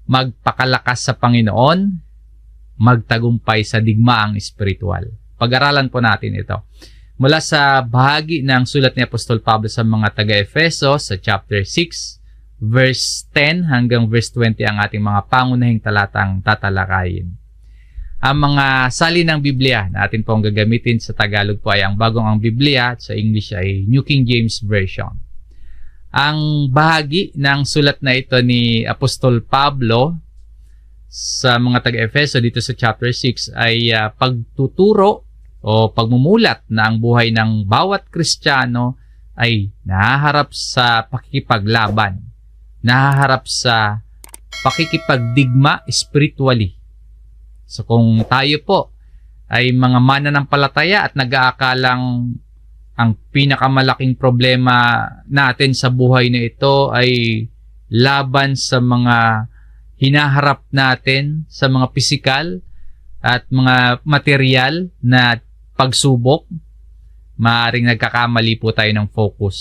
magpakalakas sa Panginoon, magtagumpay sa digmaang espiritual. Pag-aralan po natin ito. Mula sa bahagi ng sulat ni Apostol Pablo sa mga taga-Efeso sa chapter 6, verse 10 hanggang verse 20 ang ating mga pangunahing talatang tatalakayin. Ang mga salin ng Biblia na atin pong gagamitin sa Tagalog po ay ang Bagong Biblia at sa English ay New King James Version. Ang bahagi ng sulat na ito ni Apostol Pablo sa mga taga-Efeso dito sa chapter 6 ay pagtuturo o pagmumulat na ang buhay ng bawat Kristiyano ay nahaharap sa pakikipaglaban, nahaharap sa pakikipagdigma spiritually. So kung tayo po ay mga mananampalataya at nag-aakalang ang pinakamalaking problema natin sa buhay na ito ay laban sa mga hinaharap natin sa mga pisikal at mga material na pagsubok, maaaring nagkakamali po tayo ng focus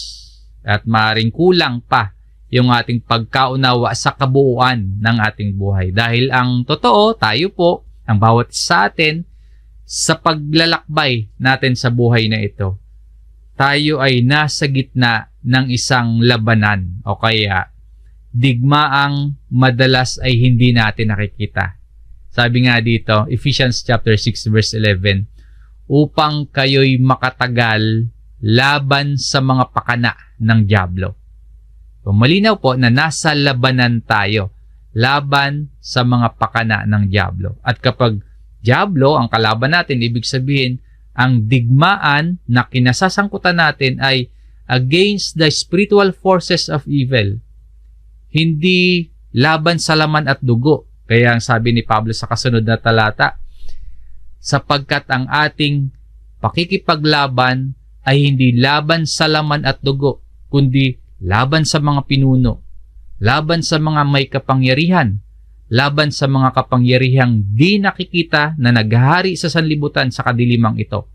at maaaring kulang pa yung ating pagkaunawa sa kabuuan ng ating buhay. Dahil ang totoo, tayo po, ang bawat sa atin, sa paglalakbay natin sa buhay na ito, tayo ay nasa gitna ng isang labanan o kaya digmaang madalas ay hindi natin nakikita. Sabi nga dito, Ephesians chapter 6 verse 11, upang kayo'y makatagal laban sa mga pakana ng dyablo. So, malinaw po na nasa labanan tayo, laban sa mga pakana ng dyablo. At kapag dyablo ang kalaban natin, ibig sabihin, ang digmaan na kinasasangkutan natin ay against the spiritual forces of evil. Hindi laban sa laman at dugo. Kaya ang sabi ni Pablo sa kasunod na talata, sapagkat ang ating pakikipaglaban ay hindi laban sa laman at dugo, kundi laban sa mga pinuno, laban sa mga may kapangyarihan, laban sa mga kapangyarihang di nakikita na naghahari sa sanlibutan sa kadilimang ito,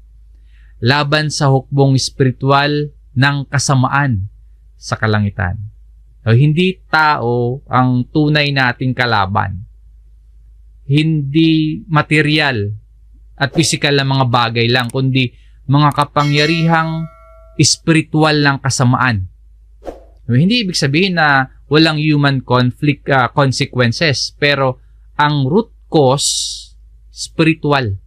laban sa hukbong espiritual ng kasamaan sa kalangitan. So, hindi tao ang tunay nating kalaban. Hindi material at physical na mga bagay lang, kundi mga kapangyarihang espiritual ng kasamaan. So, hindi ibig sabihin na walang human conflict consequences, pero ang root cause spiritual.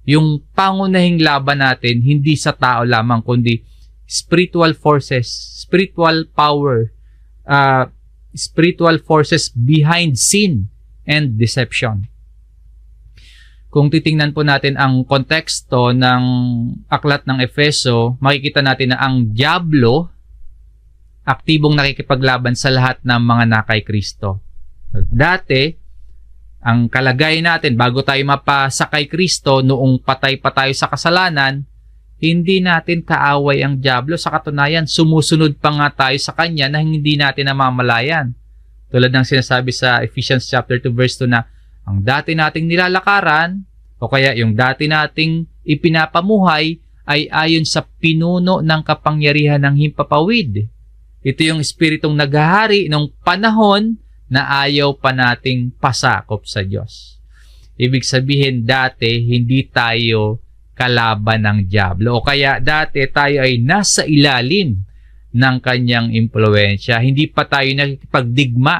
Yung pangunahing laban natin hindi sa tao lamang kundi spiritual forces, spiritual power, spiritual forces behind sin and deception. Kung titingnan po natin ang konteksto ng aklat ng Efeso, makikita natin na ang dyablo aktibong nakikipaglaban sa lahat ng mga nakay Kristo. Dati, ang kalagayan natin bago tayo mapasa kay Kristo, noong patay pa tayo sa kasalanan, hindi natin kaaway ang dyablo. Sa katunayan, sumusunod pa nga tayo sa kanya na hindi natin namamalayan. Tulad ng sinasabi sa Ephesians chapter 2 verse 2 na ang dati nating nilalakaran o kaya yung dati nating ipinapamuhay ay ayon sa pinuno ng kapangyarihan ng himpapawid. Ito yung espiritong naghahari nung panahon na ayaw pa nating pasakop sa Diyos. Ibig sabihin, dati hindi tayo kalaban ng dyablo. O kaya dati tayo ay nasa ilalim ng kanyang impluensya. Hindi pa tayo nakikipagdigma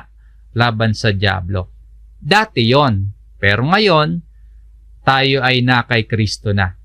laban sa dyablo. Dati yon. Pero ngayon, tayo ay na kay Kristo na.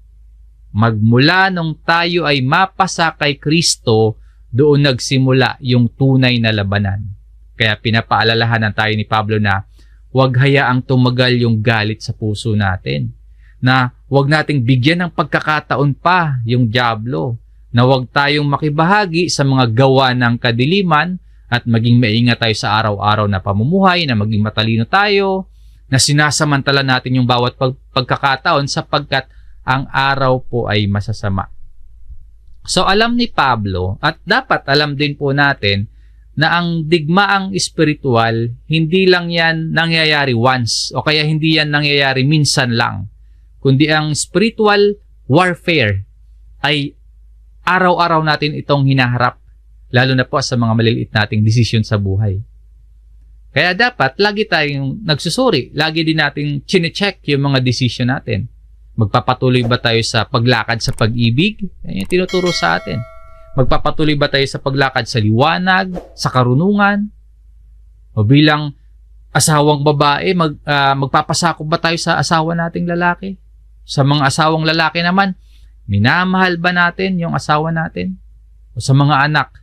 Magmula nung tayo ay mapasa kay Kristo, doon nagsimula yung tunay na labanan. Kaya pinapaalalahanan tayo ni Pablo na huwag hayaang tumagal yung galit sa puso natin. Na huwag nating bigyan ng pagkakataon pa yung dyablo. Na huwag tayong makibahagi sa mga gawa ng kadiliman at maging maingat tayo sa araw-araw na pamumuhay, na maging matalino tayo, na sinasamantala natin yung bawat pagkakataon sapagkat ang araw po ay masasama. So alam ni Pablo at dapat alam din po natin na ang digmaang espiritual, hindi lang yan nangyayari once o kaya hindi yan nangyayari minsan lang, kundi ang spiritual warfare ay araw-araw natin itong hinaharap, lalo na po sa mga maliliit nating desisyon sa buhay. Kaya dapat lagi tayong nagsusuri. Lagi din nating chine-check yung mga decision natin. Magpapatuloy ba tayo sa paglakad sa pag-ibig? Yan yung tinuturo sa atin. Magpapatuloy ba tayo sa paglakad sa liwanag, sa karunungan? O bilang asawang babae, magpapasakop ba tayo sa asawa nating lalaki? Sa mga asawang lalaki naman, minamahal ba natin yung asawa natin? O sa mga anak,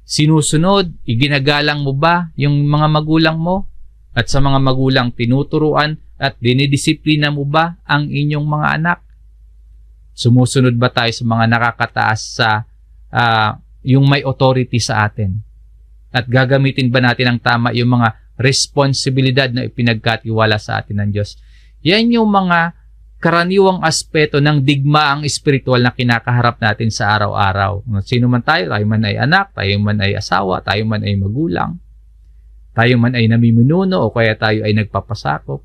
sinusunod, iginagalang mo ba yung mga magulang mo? At sa mga magulang, tinuturuan at dinidisiplina mo ba ang inyong mga anak? Sumusunod ba tayo sa mga nakakataas sa yung may authority sa atin? At gagamitin ba natin ang tama yung mga responsibilidad na ipinagkatiwala sa atin ng Diyos? Yan yung mga karaniwang aspeto ng digmaang espiritual na kinakaharap natin sa araw-araw. Sino man tayo man ay anak, tayo man ay asawa, tayo man ay magulang, tayo man ay namiminuno o kaya tayo ay nagpapasakop.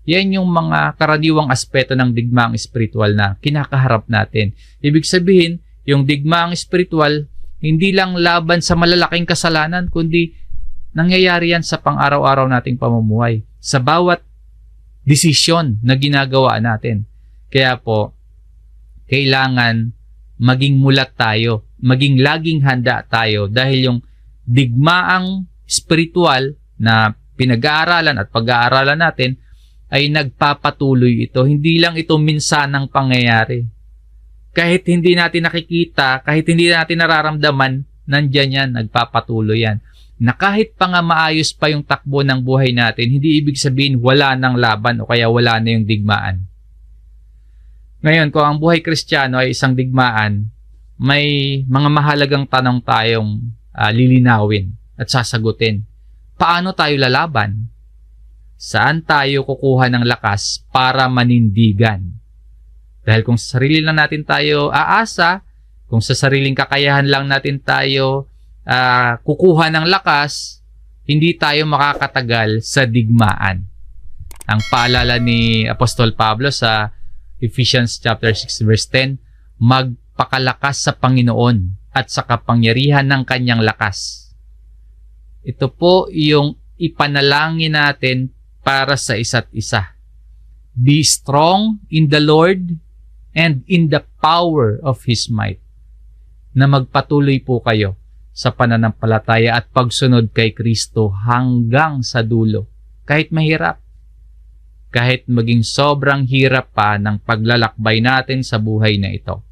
Yan yung mga karaniwang aspeto ng digmaang espiritual na kinakaharap natin. Ibig sabihin, yung digmaang espiritual, hindi lang laban sa malalaking kasalanan, kundi nangyayari yan sa pang-araw-araw nating pamumuhay. Sa bawat desisyon na ginagawa natin. Kaya po, kailangan maging mulat tayo, maging laging handa tayo dahil yung digmaang spiritual na pinag-aaralan at pag-aaralan natin ay nagpapatuloy ito. Hindi lang ito minsanang pangyayari. Kahit hindi natin nakikita, kahit hindi natin nararamdaman, nandyan yan, nagpapatuloy yan. Na kahit pa nga maayos pa yung takbo ng buhay natin, hindi ibig sabihin wala nang laban o kaya wala na yung digmaan. Ngayon, kung ang buhay Kristiyano ay isang digmaan, may mga mahalagang tanong tayong lilinawin at sasagutin. Paano tayo lalaban? Saan tayo kukuha ng lakas para manindigan? Dahil kung sa sarili lang natin tayo aasa, kung sa sariling kakayahan lang natin tayo kukuha ng lakas, hindi tayo makakatagal sa digmaan. Ang paalala ni Apostol Pablo sa Ephesians chapter 6 verse 10, magpakalakas sa Panginoon at sa kapangyarihan ng kanyang lakas. Ito po yung ipanalangin natin para sa isa't isa. Be strong in the Lord and in the power of His might. Na magpatuloy po kayo sa pananampalataya at pagsunod kay Kristo hanggang sa dulo. Kahit mahirap, kahit maging sobrang hirap pa ng paglalakbay natin sa buhay na ito.